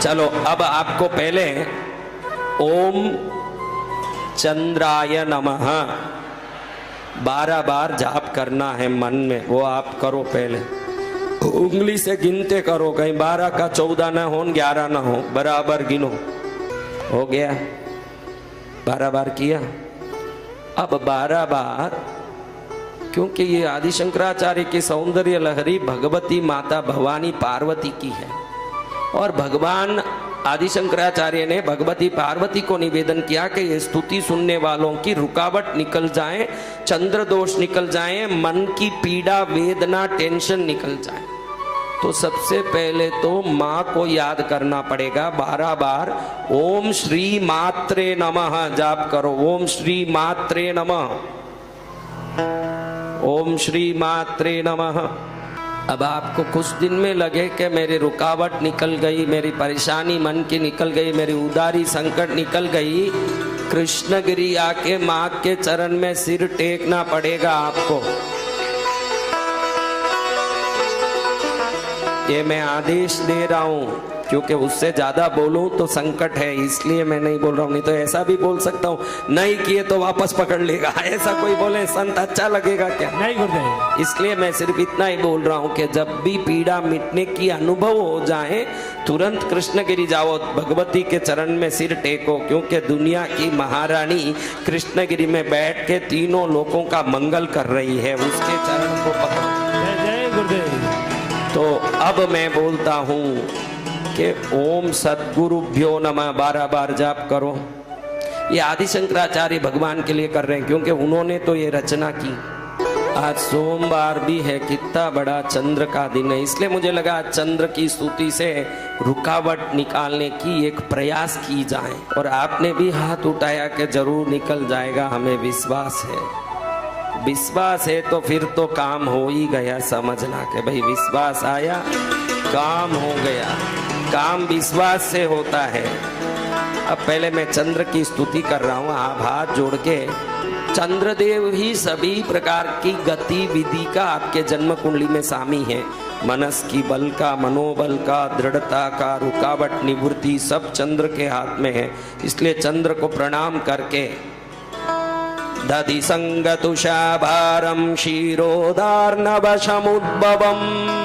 चलो अब आपको पहले ओम चंद्राय नमः 12 बार जाप करना है मन में, वो आप करो। पहले उंगली से गिनते करो, कहीं 12 का 14 ना हो, 11 ना हो, बराबर गिनो। हो गया? 12 बार किया। अब 12 बार, क्योंकि ये आदि शंकराचार्य की सौंदर्य लहरी भगवती माता भवानी पार्वती की है, और भगवान आदि शंकराचार्य ने भगवती पार्वती को निवेदन किया कि ये स्तुति सुनने वालों की रुकावट निकल जाए, चंद्र दोष निकल जाए, मन की पीड़ा वेदना टेंशन निकल जाए। तो सबसे पहले तो माँ को याद करना पड़ेगा। 12 बार ओम श्री मात्रे नमः जाप करो। ओम श्री मात्रे नमः, ओम श्री मात्रे नमः। अब आपको कुछ दिन में लगे कि मेरी रुकावट निकल गई, मेरी परेशानी मन की निकल गई, मेरी उदारी संकट निकल गई, कृष्णगिरी आके माँ के चरण में सिर टेकना पड़ेगा आपको। ये मैं आदेश दे रहा हूँ, क्योंकि उससे ज्यादा बोलूं तो संकट है, इसलिए मैं नहीं बोल रहा हूँ। नहीं तो ऐसा भी बोल सकता हूँ, नहीं किए तो वापस पकड़ लेगा, ऐसा कोई बोले संत अच्छा लगेगा क्या? नहीं गुरुदेव। इसलिए मैं सिर्फ इतना ही बोल रहा हूँ कि जब भी पीड़ा मिटने की अनुभव हो जाए, तुरंत कृष्णगिरी जाओ, भगवती के चरण में सिर टेको, क्योंकि दुनिया की महारानी कृष्णगिरी में बैठ के तीनों लोगों का मंगल कर रही है, उसके चरण को पकड़ो। जय गुरुदेव। तो अब मैं बोलता हूँ कि ओम सद्गुरुभ्यो नमः 12 बार जाप करो। ये आदि शंकराचार्य भगवान के लिए कर रहे हैं, क्योंकि उन्होंने तो ये रचना की। आज सोमवार भी है, कितना बड़ा चंद्र का दिन है, इसलिए मुझे लगा चंद्र की स्तुति से रुकावट निकालने की एक प्रयास की जाए। और आपने भी हाथ उठाया कि जरूर निकल जाएगा, हमें विश्वास है। विश्वास है तो फिर तो काम हो ही गया, समझना कि भाई विश्वास आया काम हो गया। काम विश्वास से होता है। अब पहले मैं चंद्र की स्तुति कर रहा हूँ, आप हाथ जोड़ के। चंद्रदेव ही सभी प्रकार की गतिविधि का आपके जन्म कुंडली में शामिल है। मनस की बल का, मनोबल का, दृढ़ता का, रुकावट निवृत्ति सब चंद्र के हाथ में है। इसलिए चंद्र को प्रणाम करके दधि संगतुषाभारम क्षीरोदार्णवशमुद्भवम्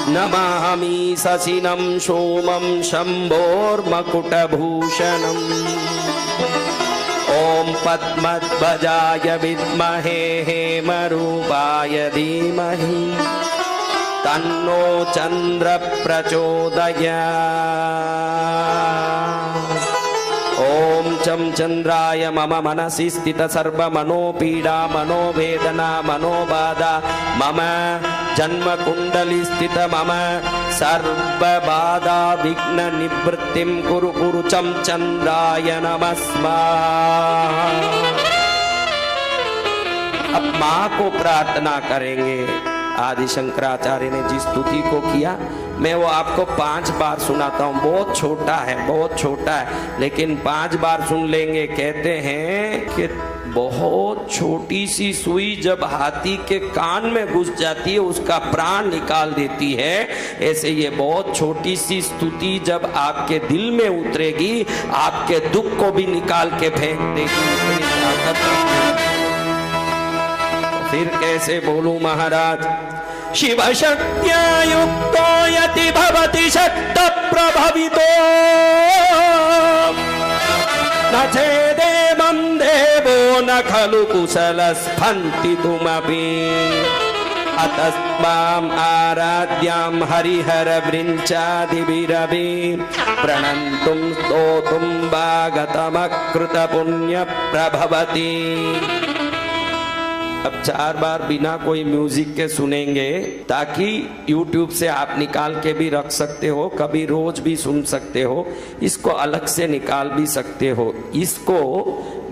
नमामि शशिनं सोमं शम्भोर्मकुटभूषणम् ओम पद्मध्वजाय विद्महे हेमरूपाय धीमहि तन्नो चन्द्र प्रचोदयात्। ओम चम चंद्राय मम मनसि स्थित सर्व मनोपीडा मनोवेदना मनोबाधा मम जन्म कुंडली स्थित मम सर्व बाधा विघ्न निवृत्तिं कुरु कुरु चम चंद्राय नमस्कार। अब माँ को प्रार्थना करेंगे। आदि शंकराचार्य ने जिस स्तुति को किया, मैं वो आपको 5 बार सुनाता हूँ। बहुत छोटा है, बहुत छोटा है, लेकिन 5 बार सुन लेंगे। कहते हैं कि बहुत छोटी सी सुई जब हाथी के कान में घुस जाती है, उसका प्राण निकाल देती है। ऐसे ये बहुत छोटी सी स्तुति जब आपके दिल में उतरेगी, आपके दुख को भी निकाल के फेंक देगी। फिर कैसे बोलूं महाराज? शिव शक्त्या युक्तो यति भवति शक्त प्रभवितो न चेदेवं देवो न खलु कुशलस्फन्ति तुमपि अतस्माम् आराध्यां हरिहर वृञ्चादिभिरपि प्रणन्तुं स्तोतुं वागतमकृत पुण्य प्रभवति। अब 4 बार बिना कोई म्यूजिक के सुनेंगे, ताकि YouTube से आप निकाल के भी रख सकते हो, कभी रोज भी सुन सकते हो, इसको अलग से निकाल भी सकते हो। इसको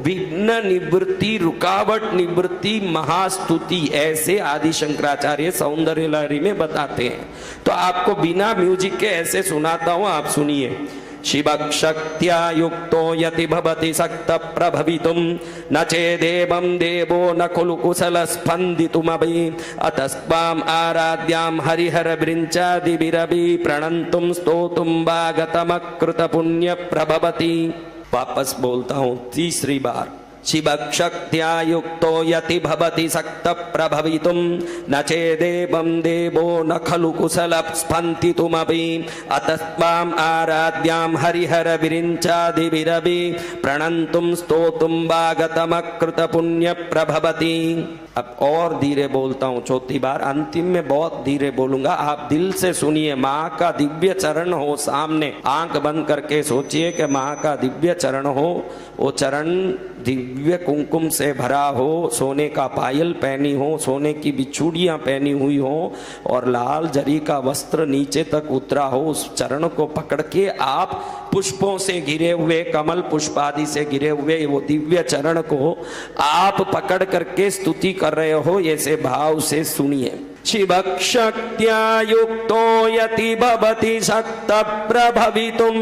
विघ्न निवृत्ति, रुकावट निवृत्ति महास्तुति, ऐसे आदि शंकराचार्य सौंदर्य लहरी में बताते हैं। तो आपको बिना म्यूजिक के ऐसे सुनाता हूं, आप सुनिए। शिवशक्त्या युक्तो यति भवति शक्त प्रभवितुं न चेदेवं देवो न खलु कुशलस्पन्दितुमपि अतस्त्वाम् आराध्यां हरिहरवृञ्चादिभिरपि प्रणन्तुं स्तोतुं वागतमकृत पुण्य प्रभवति। वापस बोलता हूँ तीसरी बार। शिवशक्त्या युक्तो यति भवति शक्त प्रभवितुं न चेदेवं देवो न खलु कुशलस्पन्दितुमपि अतस्त्वाम् आराध्यां हरिहरविरिञ्चादिभिरपि प्रणन्तुं स्तोतुं वागतमकृत पुण्य प्रभवति। अब और धीरे बोलता हूँ चौथी बार, अंतिम में बहुत धीरे बोलूंगा, आप दिल से सुनिए। माँ का दिव्य चरण हो सामने, आंख बंद करके सोचिए कि माँ का दिव्य चरण हो, वो चरण दिव्य कुमकुम से भरा हो, सोने का पायल पहनी हो, सोने की बिछुड़ियाँ पहनी हुई हो और लाल जरी का वस्त्र नीचे तक उतरा हो। उस चरण को पकड़ के आप पुष्पों से घिरे हुए, कमल पुष्प आदि से घिरे हुए वो दिव्य चरण को आप पकड़ करके स्तुति कर रहे हो, ऐसे भाव से सुनिए। शिवशक्त्या युक्तो यति भवति शक्त प्रभवितुं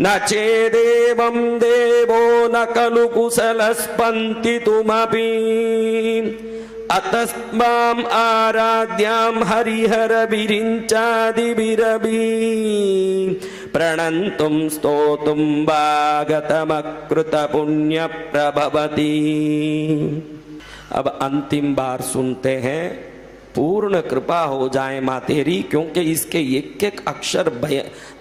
न चेदेवं देवो न खलु कुशलस्पन्दितुमपि अतस्त्वाम् आराध्यां हरिहरविरिञ्चादिभिरपि प्रणन्तुं स्तोतुं वागतमकृत पुण्य प्रभवति। अब अंतिम बार सुनते हैं। पूर्ण कृपा हो जाए माँ तेरी, क्योंकि इसके एक एक अक्षर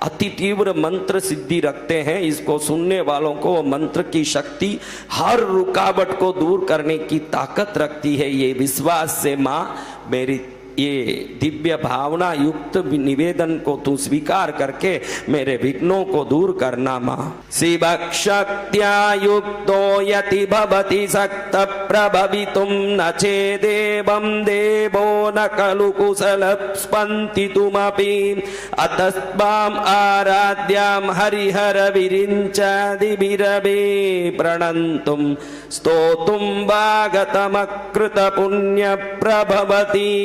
अति तीव्र मंत्र सिद्धि रखते हैं। इसको सुनने वालों को मंत्र की शक्ति हर रुकावट को दूर करने की ताकत रखती है। ये विश्वास से माँ मेरी ये दिव्य भावना युक्त निवेदन को तू स्वीकार करके मेरे विघ्नों को दूर करना माँ। शिवशक्त्या युक्तो यति भवति शक्त प्रभवितुं न चेदेवं देवो न खलु कुशलस्पन्दितुमपि अतस्त्वाम् आराध्यां हरिहरविरिञ्चादिभिरपि प्रणन्तुं स्तोतुं वागतमकृत पुण्य प्रभवति।